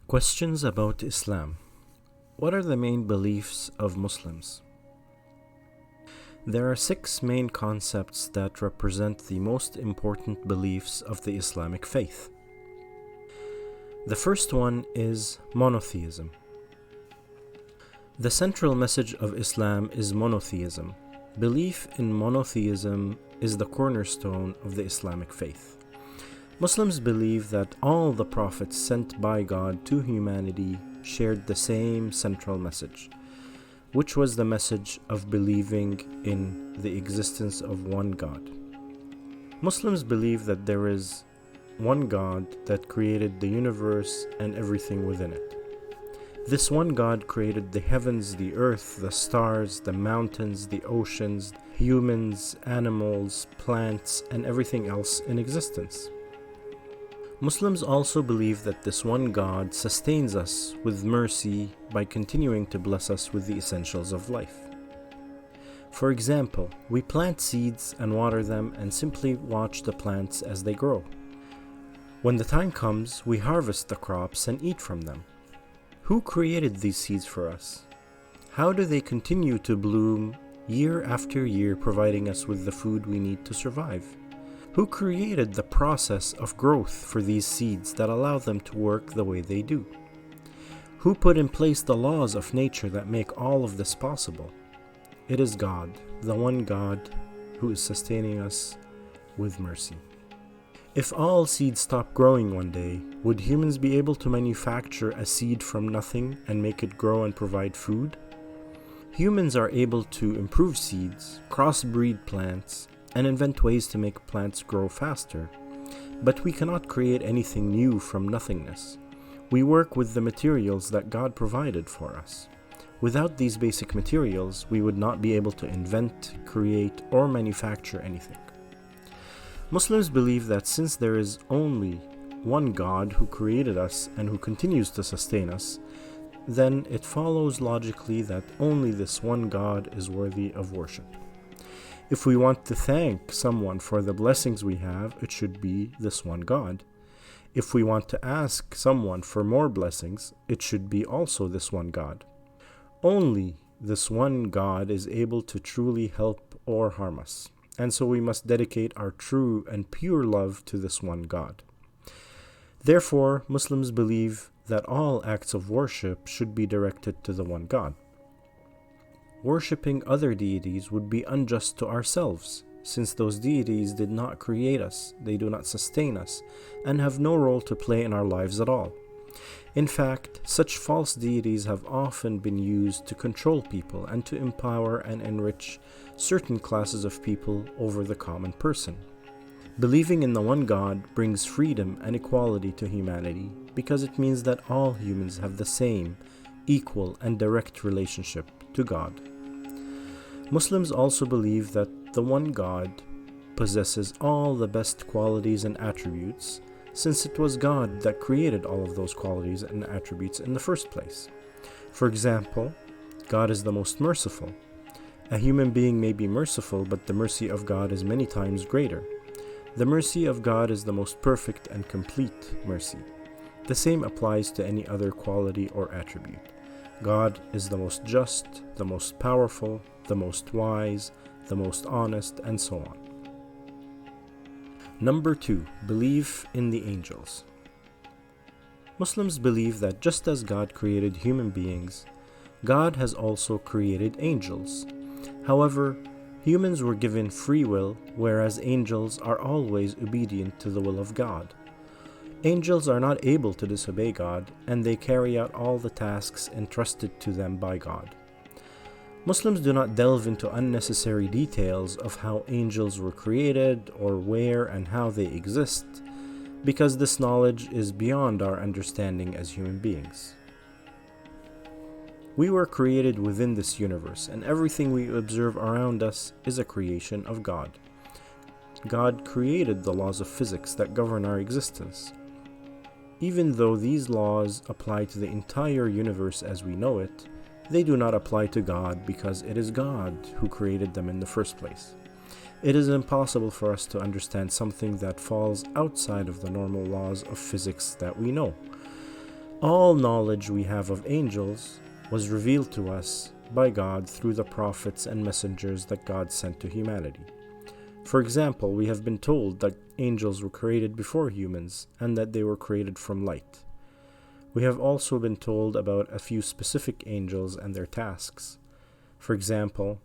Questions about Islam. What are the main beliefs of Muslims? There are 6 main concepts that represent the most important beliefs of the Islamic faith. The first one is monotheism. The central message of Islam is monotheism. Belief in monotheism is the cornerstone of the Islamic faith. Muslims believe that all the prophets sent by God to humanity shared the same central message, which was the message of believing in the existence of one God. Muslims believe that there is one God that created the universe and everything within it. This one God created the heavens, the earth, the stars, the mountains, the oceans, humans, animals, plants, and everything else in existence. Muslims also believe that this one God sustains us with mercy by continuing to bless us with the essentials of life. For example, we plant seeds and water them and simply watch the plants as they grow. When the time comes, we harvest the crops and eat from them. Who created these seeds for us? How do they continue to bloom year after year, providing us with the food we need to survive? Who created the process of growth for these seeds that allow them to work the way they do? Who put in place the laws of nature that make all of this possible? It is God, the one God, who is sustaining us with mercy. If all seeds stop growing one day, would humans be able to manufacture a seed from nothing and make it grow and provide food? Humans are able to improve seeds, crossbreed plants, and invent ways to make plants grow faster. But we cannot create anything new from nothingness. We work with the materials that God provided for us. Without these basic materials, we would not be able to invent, create, or manufacture anything. Muslims believe that since there is only one God who created us and who continues to sustain us, then it follows logically that only this one God is worthy of worship. If we want to thank someone for the blessings we have, it should be this one God. If we want to ask someone for more blessings, it should be also this one God. Only this one God is able to truly help or harm us, and so we must dedicate our true and pure love to this one God. Therefore, Muslims believe that all acts of worship should be directed to the one God. Worshipping other deities would be unjust to ourselves, since those deities did not create us, they do not sustain us, and have no role to play in our lives at all. In fact, such false deities have often been used to control people and to empower and enrich certain classes of people over the common person. Believing in the one God brings freedom and equality to humanity because it means that all humans have the same, equal, and direct relationship to God. Muslims also believe that the one God possesses all the best qualities and attributes, since it was God that created all of those qualities and attributes in the first place. For example, God is the most merciful. A human being may be merciful, but the mercy of God is many times greater. The mercy of God is the most perfect and complete mercy. The same applies to any other quality or attribute. God is the most just, the most powerful, the most wise, the most honest, and so on. Number 2, belief in the angels. Muslims believe that just as God created human beings, God has also created angels. However, humans were given free will, whereas angels are always obedient to the will of God. Angels are not able to disobey God, and they carry out all the tasks entrusted to them by God. Muslims do not delve into unnecessary details of how angels were created or where and how they exist, because this knowledge is beyond our understanding as human beings. We were created within this universe, and everything we observe around us is a creation of God. God created the laws of physics that govern our existence. Even though these laws apply to the entire universe as we know it, they do not apply to God because it is God who created them in the first place. It is impossible for us to understand something that falls outside of the normal laws of physics that we know. All knowledge we have of angels was revealed to us by God through the prophets and messengers that God sent to humanity. For example, we have been told that angels were created before humans and that they were created from light. We have also been told about a few specific angels and their tasks. For example,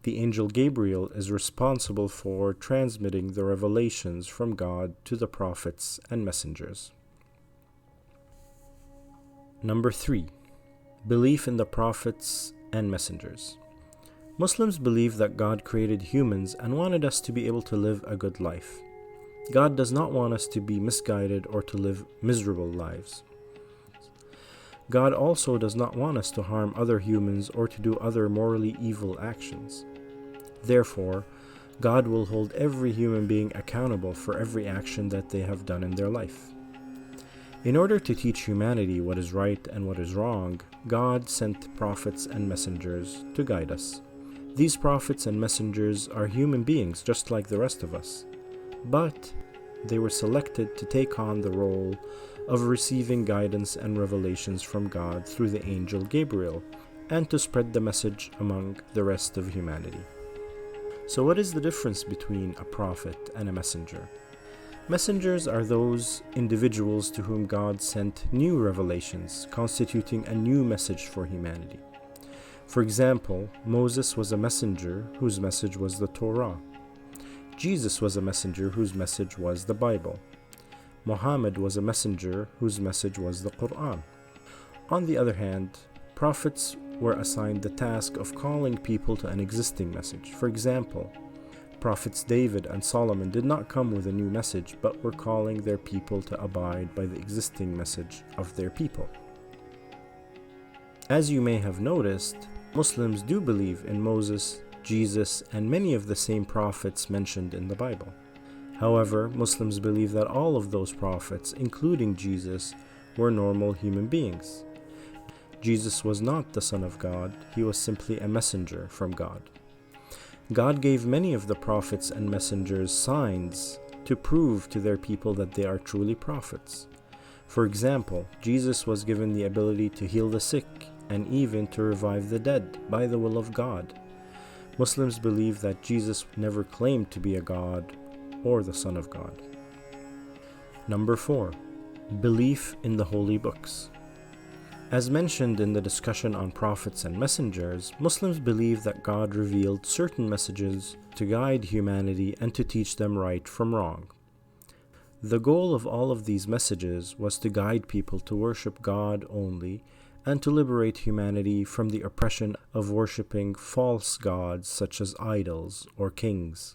the angel Gabriel is responsible for transmitting the revelations from God to the prophets and messengers. Number 3. Belief in the prophets and messengers. Muslims believe that God created humans and wanted us to be able to live a good life. God does not want us to be misguided or to live miserable lives. God also does not want us to harm other humans or to do other morally evil actions. Therefore, God will hold every human being accountable for every action that they have done in their life. In order to teach humanity what is right and what is wrong, God sent prophets and messengers to guide us. These prophets and messengers are human beings just like the rest of us, but they were selected to take on the role of receiving guidance and revelations from God through the angel Gabriel, and to spread the message among the rest of humanity. So what is the difference between a prophet and a messenger? Messengers are those individuals to whom God sent new revelations, constituting a new message for humanity. For example, Moses was a messenger whose message was the Torah. Jesus was a messenger whose message was the Bible. Muhammad was a messenger whose message was the Quran. On the other hand, prophets were assigned the task of calling people to an existing message. For example, Prophets David and Solomon did not come with a new message, but were calling their people to abide by the existing message of their people. As you may have noticed, Muslims do believe in Moses, Jesus, and many of the same prophets mentioned in the Bible. However, Muslims believe that all of those prophets, including Jesus, were normal human beings. Jesus was not the Son of God, he was simply a messenger from God. God gave many of the prophets and messengers signs to prove to their people that they are truly prophets. For example, Jesus was given the ability to heal the sick and even to revive the dead by the will of God. Muslims believe that Jesus never claimed to be a God or the Son of God. Number 4. Belief in the Holy Books. As mentioned in the discussion on prophets and messengers, Muslims believe that God revealed certain messages to guide humanity and to teach them right from wrong. The goal of all of these messages was to guide people to worship God only and to liberate humanity from the oppression of worshiping false gods such as idols or kings.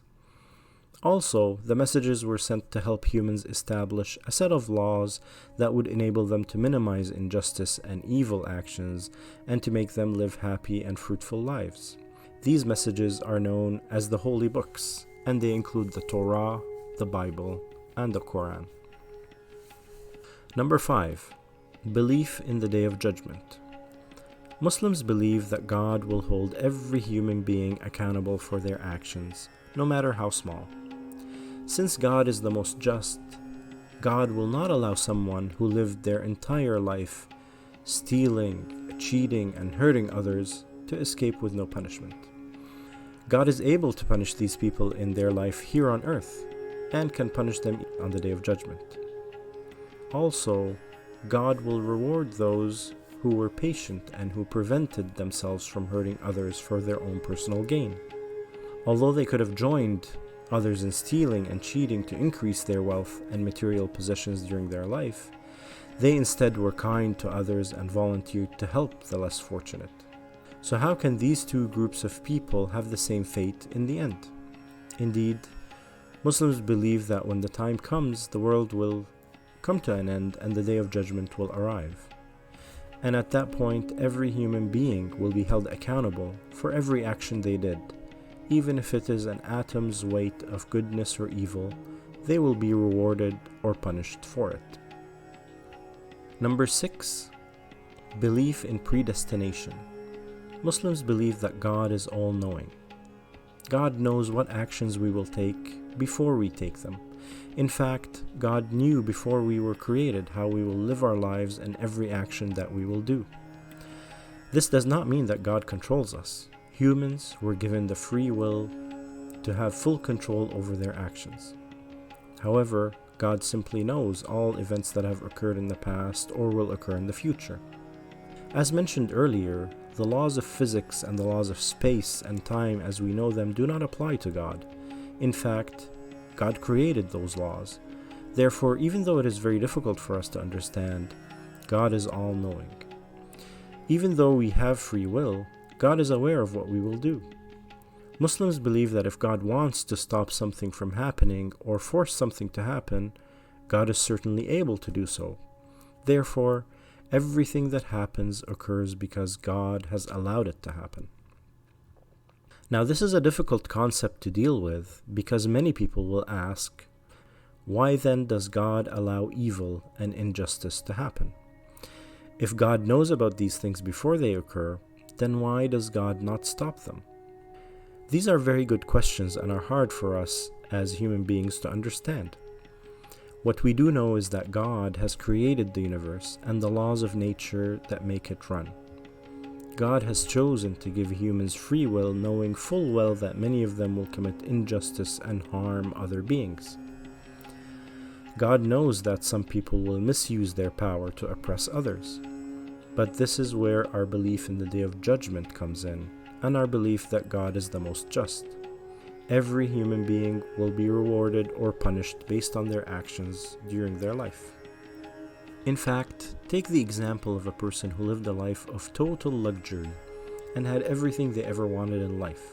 Also, the messages were sent to help humans establish a set of laws that would enable them to minimize injustice and evil actions and to make them live happy and fruitful lives. These messages are known as the Holy Books, and they include the Torah, the Bible, and the Quran. Number 5. Belief in the Day of Judgment. Muslims believe that God will hold every human being accountable for their actions, no matter how small. Since God is the most just, God will not allow someone who lived their entire life stealing, cheating, and hurting others to escape with no punishment. God is able to punish these people in their life here on earth and can punish them on the Day of Judgment. Also, God will reward those who were patient and who prevented themselves from hurting others for their own personal gain. Although they could have joined others in stealing and cheating to increase their wealth and material possessions during their life, they instead were kind to others and volunteered to help the less fortunate. So how can these two groups of people have the same fate in the end? Indeed, Muslims believe that when the time comes, the world will come to an end and the Day of Judgment will arrive. And at that point, every human being will be held accountable for every action they did. Even if it is an atom's weight of goodness or evil, they will be rewarded or punished for it. Number 6. Belief in predestination. Muslims believe that God is all-knowing. God knows what actions we will take before we take them, In fact, God knew before we were created how we will live our lives and every action that we will do. This does not mean that God controls us. Humans were given the free will to have full control over their actions. However, God simply knows all events that have occurred in the past or will occur in the future. As mentioned earlier, the laws of physics and the laws of space and time as we know them do not apply to God. In fact, God created those laws. Therefore, even though it is very difficult for us to understand, God is all-knowing. Even though we have free will, God is aware of what we will do. Muslims believe that if God wants to stop something from happening or force something to happen, God is certainly able to do so. Therefore, everything that happens occurs because God has allowed it to happen. Now, this is a difficult concept to deal with because many people will ask, why then does God allow evil and injustice to happen? If God knows about these things before they occur, then why does God not stop them? These are very good questions and are hard for us as human beings to understand. What we do know is that God has created the universe and the laws of nature that make it run. God has chosen to give humans free will, knowing full well that many of them will commit injustice and harm other beings. God knows that some people will misuse their power to oppress others. But this is where our belief in the Day of Judgment comes in, and our belief that God is the most just. Every human being will be rewarded or punished based on their actions during their life. In fact, take the example of a person who lived a life of total luxury and had everything they ever wanted in life.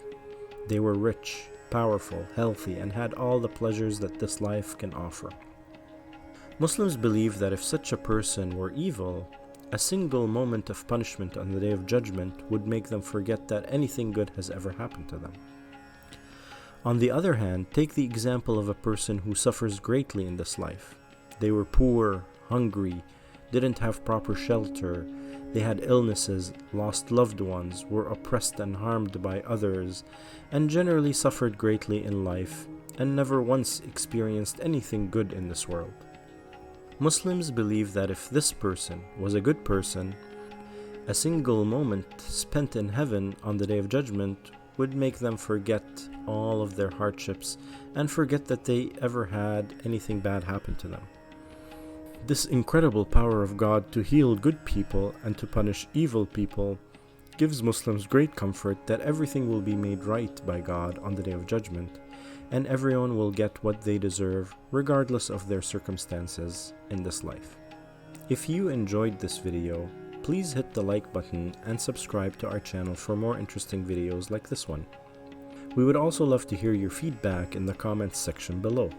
They were rich, powerful, healthy, and had all the pleasures that this life can offer. Muslims believe that if such a person were evil, a single moment of punishment on the Day of Judgment would make them forget that anything good has ever happened to them. On the other hand, take the example of a person who suffers greatly in this life. They were poor, hungry, didn't have proper shelter, they had illnesses, lost loved ones, were oppressed and harmed by others, and generally suffered greatly in life, and never once experienced anything good in this world. Muslims believe that if this person was a good person, a single moment spent in heaven on the Day of Judgment would make them forget all of their hardships and forget that they ever had anything bad happen to them. This incredible power of God to heal good people and to punish evil people gives Muslims great comfort that everything will be made right by God on the Day of Judgment, and everyone will get what they deserve regardless of their circumstances in this life. If you enjoyed this video, please hit the like button and subscribe to our channel for more interesting videos like this one. We would also love to hear your feedback in the comments section below.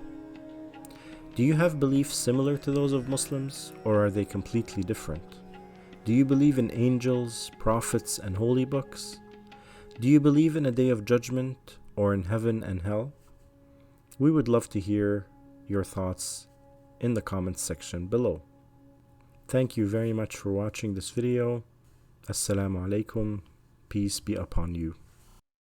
Do you have beliefs similar to those of Muslims, or are they completely different? Do you believe in angels, prophets, and holy books? Do you believe in a day of judgment or in heaven and hell? We would love to hear your thoughts in the comments section below. Thank you very much for watching this video. Assalamu alaikum. Peace be upon you.